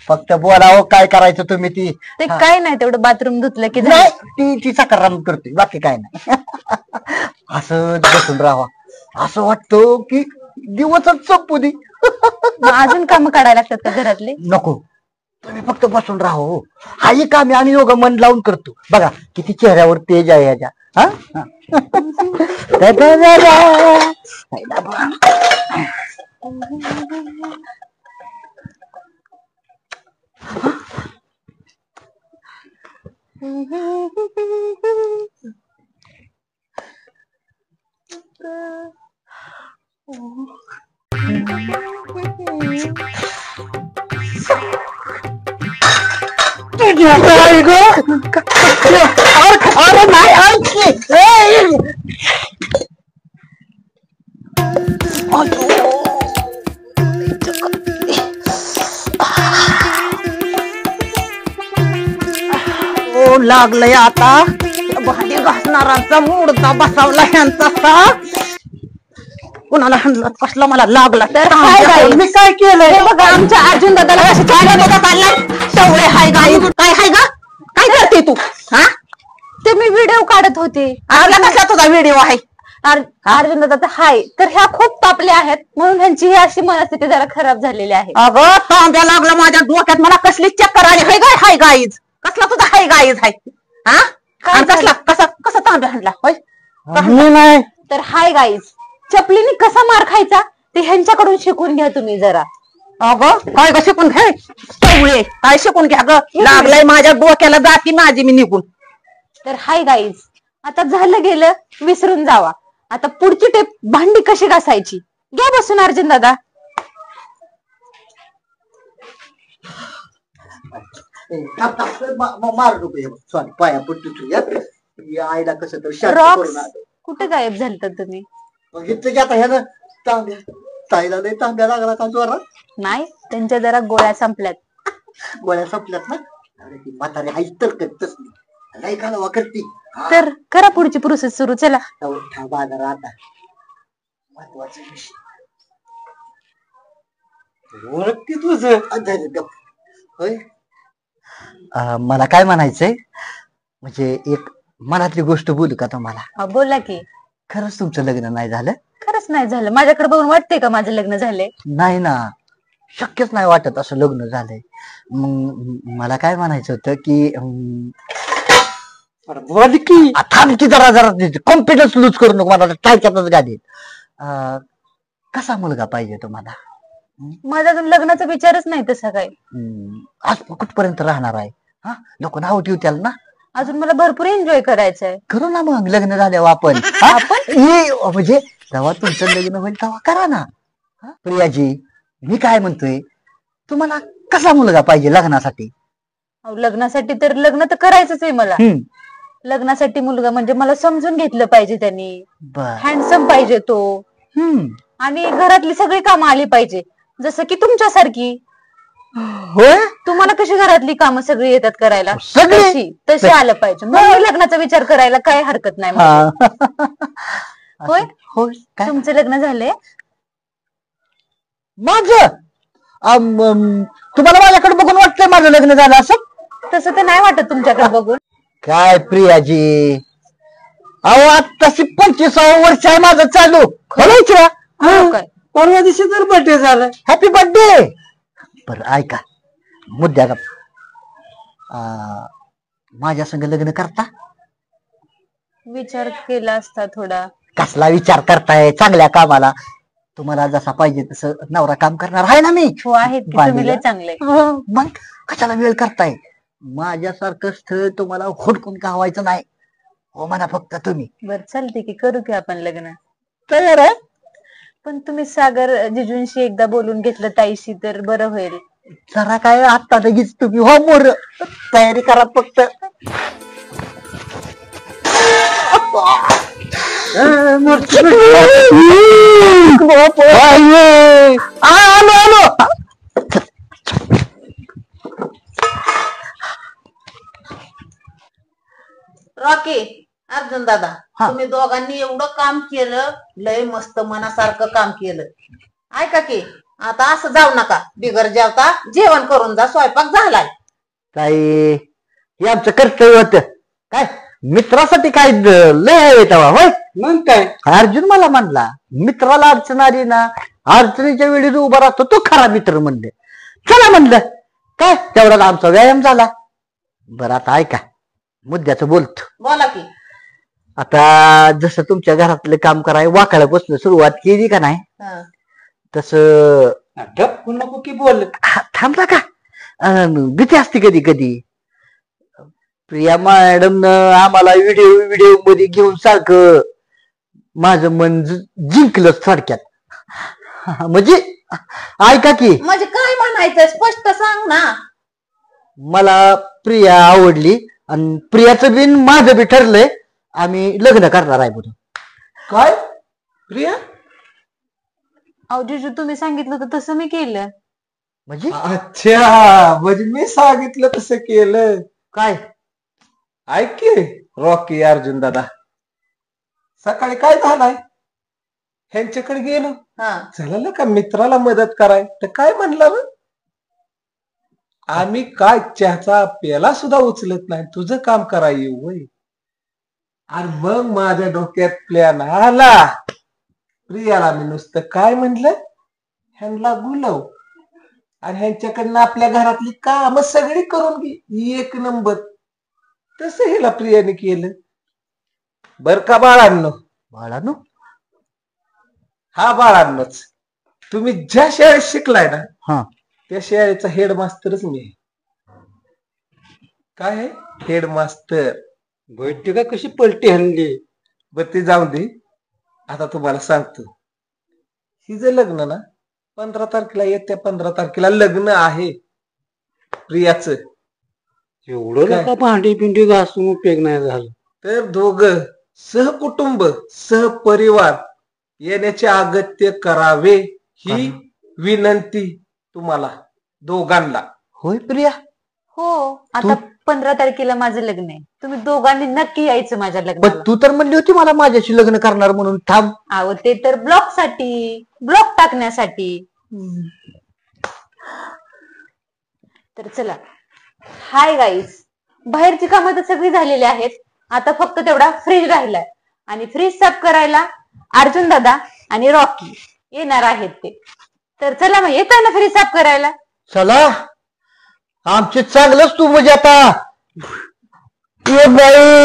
फक्त बोलावं काय करायचं तुम्ही ती. ते काय नाही, तेवढं बाथरूम धुतलं की नाही, ती सकाराम करते, बाकी काय नाही. असं बसून राहावा असं वाटतं की दिवसच संपू दे. मग अजून काम काढायला लागतात का घरातले? नको, तुम्ही फक्त बसून राहो. हाही काम आम्ही दोघं मन लावून करतो. बघा किती चेहऱ्यावर तेज आहे याच्या. हा अरे नाही लागलंय आता. भांडी घासणारांचा मूडचा बसावला यांचा. कुणाला हाणलं कसला मला लागला. तर मी काय केलंय बघा आमच्या अर्जुन दादाला कसं तेवढे हाय गाई काय हाय ग? काय करते तू? हा ते मी व्हिडिओ काढत होते. आला कसला तुझा व्हिडिओ आहे? अर्जुन दादा तर हाय तर ह्या खूप तापल्या आहेत म्हणून ह्यांची ही अशी मनस्थिती जरा खराब झालेली आहे. अगं तांब्या लागला माझ्या डोक्यात. मला कसली चक्कर आली. हाय गाय हाय गाईज. कसला तुझा हाय गाईज हाय? हा आणि कसला कसा तांब्या हाणला होय? नाही तर हाय गाईज, चपलीने कसा मार खायचा ते ह्यांच्याकडून शिकून घ्या तुम्ही जरा. अगं काय ग शिकून घ्याय? काय शिकून घ्या ग? लागलंय माझ्या डोक्याला जाती माझी मी निघून. तर हाय गाईज, आता झालं गेलं विसरून जावा. आता पुढची टेप भांडी कशी घासायची. घ्या बसून अर्जुन दादा. मार नको. सॉरी पाया पडतो तुझ्या आईला कसं तर शांत रॉक्स करून आलो. कुठे गायब झालत तुम्ही? घेतलं की आता ह्यानं तांब्या ताईला लय तांब्या लागला का जोरात. नाही, त्यांच्या जरा गोळ्या संपल्यात. गोळ्या संपल्यात ना. अरे ती म्हातारी आई तर करतच नाही. नाही का नवा करती. तर करा पुढची प्रोसेस सुरू. चला बाजार आता महत्वाचा विषय ओळखते तुझं. होय मला काय म्हणायचंय म्हणजे एक मनातली गोष्ट बोलू का तुम्हाला? हा, बोला की. खरंच तुमचं लग्न नाही झालं? खरंच नाही झालं. माझ्याकडे बघून वाटतंय का माझं लग्न झालंय? नाही ना, शक्यच नाही वाटत असं लग्न झालंय. मग मला काय म्हणायचं होतं की थांब की जरा जरा कॉन्फिडन्स लूज करू नको. मला टायच्यातच गाडीत. कसा मुलगा पाहिजे तुम्हाला? माझा अजून लग्नाचा विचारच नाही तसा काय. आज कुठपर्यंत राहणार आहे? हा लोक नाव ठेवत्याल ना. अजून मला भरपूर एन्जॉय करायचंय. करू ना मग लग्न झाल्यावर आपण. म्हणजे जेव्हा तुमचं लग्न होईल तेव्हा करा ना. प्रियाजी मी काय म्हणतोय, तुम्हाला कसा मुलगा पाहिजे लग्नासाठी? लग्नासाठी तर लग्न तर करायचंच आहे मला. लग्नासाठी मुलगा म्हणजे मला समजून घेतलं पाहिजे त्यांनी. हँडसम पाहिजे तो. आणि घरातली सगळी कामं आली पाहिजे जसं की तुमच्यासारखी. होय, तुम्हाला कशी घरातली कामं सगळी येतात करायला तशी आलं पाहिजे. मग लग्नाचा विचार करायला काय हरकत नाही. होय होय. तुमचं लग्न झालंय? माझं तुम्हाला माझ्याकडे बघून वाटतंय माझं लग्न झालं असं? तसं तर नाही वाटत तुमच्याकडे बघून. काय प्रियाजी, अहो आताशी 25वं वर्ष आहे माझं चालू. खरंच परवा दिवशी तर बर्थडे झाला. Happy birthday. बरं ऐका मुद्द्या का माझ्या संग लग्न करता? विचार केला असता थोडा. कसला विचार करताय? चांगल्या कामाला तुम्हाला जसा पाहिजे तसं नवरा काम करणार आहे ना मी. हो आहेत की, तुम्ही लय चांगले. मग कशाला वेळ करताय? माझ्यासारखं स्थळ तुम्हाला हुडकून गावायचं नाही. हो म्हणा फक्त तुम्ही. बर चालते की, करू की आपण लग्न. तयार आहे? पण तुम्ही सागर जिजूंशी एकदा बोलून घेतलं ताईशी तर बरं होईल. जरा काय आता लगेच तुम्ही हो मोर तयारी करा फक्त. आलो रॉकी अर्जुन दादा, तुम्ही दोघांनी एवढं काम केलं, लय मस्त मनासारखं काम केलं. ऐका की आता असं जाऊ नका, बिगर जेवता जेवण करून जा. स्वयंपाक झालाय. काय हे आमचं कर्तव्य होतं. काय मित्रासाठी काय लय तेव्हा होय. मग काय अर्जुन मला म्हणला मित्राला अडचण आली ना अडचणीच्या वेळी जो उभा राहतो तो खरा मित्र म्हणले. चला म्हणलं काय तेवढा आमचा व्यायाम झाला. बरं आता ऐका मुद्द्याचं बोलतो. बोला की. आता जसं तुमच्या घरातलं काम कराय वाकाळ्यापासून सुरुवात केली का नाही हं. तसं गप्प नको की बोल. थांबला का भीती असते कधी कधी. प्रिया मॅडम आम्हाला व्हिडिओ मध्ये घेऊन सारखं माझं मन जिंकलं थोडक्यात. म्हणजे ऐका की म्हणजे काय म्हणायचं स्पष्ट सांग ना. मला प्रिया आवडली आणि प्रियाचं बिन माझं बी ठरलंय. आम्ही लग्न करणार आहे म्हणून. काय प्रिया? अहो जिजू तुम्ही सांगितलं होतं तसं मी केलं. म्हणजे अच्छा म्हणजे मी सांगितलं तसं केलं काय? ऐक की रॉकी अर्जुन दादा, सकाळी काय झालाय ह्यांच्याकडे गेलो. हा. चला का मित्राला मदत कराय तर काय म्हणलं ना, आम्ही काय चहाचा पेला सुद्धा उचलत नाही, तुझं काम कराय येऊ वय. आणि मग माझ्या डोक्यात प्लॅन आला. प्रियाला मी नुसतं काय म्हणलं, ह्यांना बोलव आणि ह्यांच्याकडनं आपल्या घरातली काम सगळी करून घे एक नंबर. तसं हिला प्रियाने केलं. बर का बाळांनो? बाळानो हा बाळांनोच, तुम्ही ज्या शाळेत शिकलाय ना हा त्या शाळेचा हेडमास्टरच मी आहे. काय आहे हेडमास्टर. बैठका कशी पलटी हल्ली. बर ते जाऊन दे. आता तुम्हाला सांगतो, हिचं लग्न ना 15 तारखेला, येत्या 15 तारखेला लग्न आहे प्रियाचं. एवढं काय? नका भांडी पिंडी घासून उपयोग नाही झालं. तर दोघं सहकुटुंब सहपरिवार येण्याचे अगत्य करावे ही विनंती तुम्हाला दोघांना. होय प्रिया? हो आता 15 तारखेला माझं लग्न आहे. तुम्ही दोघांनी नक्की यायचं माझ्या पण लग्नाला. तू तर म्हणली होती मला माझ्याशी लग्न करणार म्हणून. थांब. अहो ते तर ब्लॉक टाकण्यासाठी. तर चला. हाय गाईज, बाहेरची कामं तर सगळी झालेली आहेत. आता फक्त तेवढा फ्रीज राहिलाय आणि फ्रीज साफ करायला अर्जुन दादा आणि रॉकी येणार आहेत ते. तर चला मग येत ना फ्रीज साफ करायला. चला आमचे चांगलंच तू म्हणजे आता ये बाई